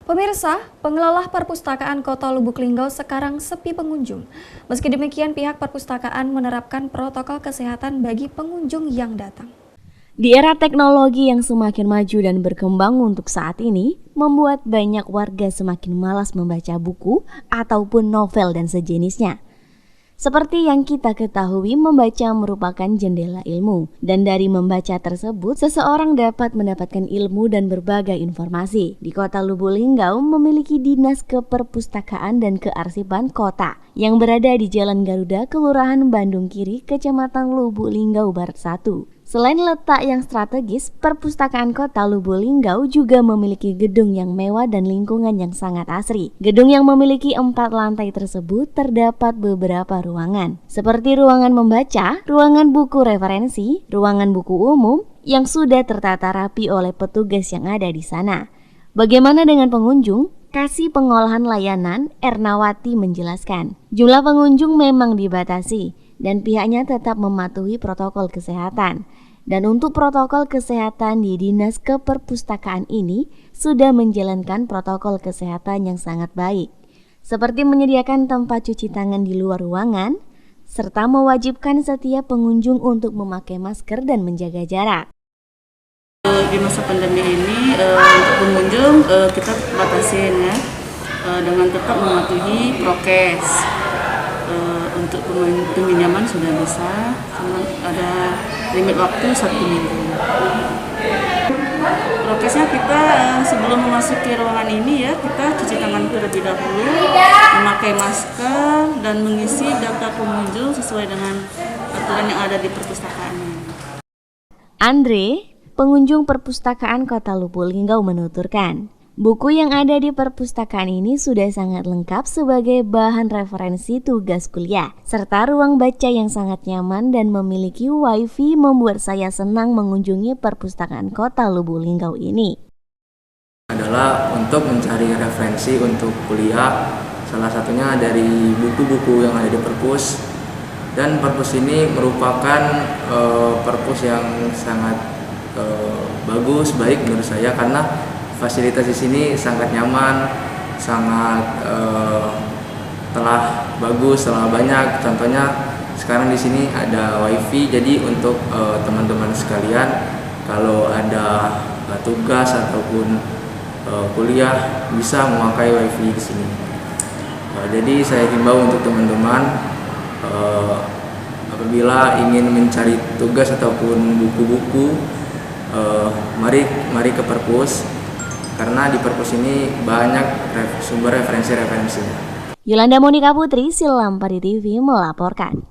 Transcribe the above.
Pemirsa, pengelola perpustakaan Kota Lubuk Linggau sekarang sepi pengunjung. Meski demikian, pihak perpustakaan menerapkan protokol kesehatan bagi pengunjung yang datang. Di era teknologi yang semakin maju dan berkembang untuk saat ini, membuat banyak warga semakin malas membaca buku ataupun novel dan sejenisnya. Seperti yang kita ketahui, membaca merupakan jendela ilmu. Dan dari membaca tersebut, seseorang dapat mendapatkan ilmu dan berbagai informasi. Di Kota Lubuk Linggau memiliki Dinas Keperpustakaan dan Kearsipan Kota yang berada di Jalan Garuda, Kelurahan Bandung Kiri, Kecamatan Lubuk Linggau Barat 1. Selain letak yang strategis, perpustakaan Kota Lubuk Linggau juga memiliki gedung yang mewah dan lingkungan yang sangat asri. Gedung yang memiliki 4 lantai tersebut terdapat beberapa ruangan, seperti ruangan membaca, ruangan buku referensi, ruangan buku umum yang sudah tertata rapi oleh petugas yang ada di sana. Bagaimana dengan pengunjung? Kasih Pengolahan Layanan Ernawati menjelaskan, jumlah pengunjung memang dibatasi dan pihaknya tetap mematuhi protokol kesehatan. Dan untuk protokol kesehatan di Dinas Keperpustakaan ini sudah menjalankan protokol kesehatan yang sangat baik, seperti menyediakan tempat cuci tangan di luar ruangan, serta mewajibkan setiap pengunjung untuk memakai masker dan menjaga jarak. Di masa pandemi ini untuk pengunjung kita batasin ya, dengan tetap mematuhi prokes. Untuk peminjaman sudah bisa, cuma ada limit waktu 1 minggu. Prokesnya kita sebelum memasuki ruangan ini ya, kita cuci tangan terlebih dahulu, memakai masker dan mengisi data pengunjung sesuai dengan aturan yang ada di perpustakaan. Andre, pengunjung perpustakaan Kota Lubuk Linggau menuturkan, buku yang ada di perpustakaan ini sudah sangat lengkap sebagai bahan referensi tugas kuliah, serta ruang baca yang sangat nyaman dan memiliki wifi membuat saya senang mengunjungi perpustakaan Kota Lubuk Linggau ini. Adalah untuk mencari referensi untuk kuliah, salah satunya dari buku-buku yang ada di perpus, dan perpus ini merupakan perpus yang sangat bagus, baik menurut saya karena fasilitas di sini sangat nyaman, sangat telah bagus, telah banyak. Contohnya sekarang di sini ada wifi, jadi untuk teman-teman sekalian kalau ada tugas ataupun kuliah bisa memakai wifi di sini. Jadi saya himbau untuk teman-teman apabila ingin mencari tugas ataupun buku-buku, mari ke perpus. Karena di perpus ini banyak sumber referensi-referensinya. Yolanda Monika Putri, Silampari TV melaporkan.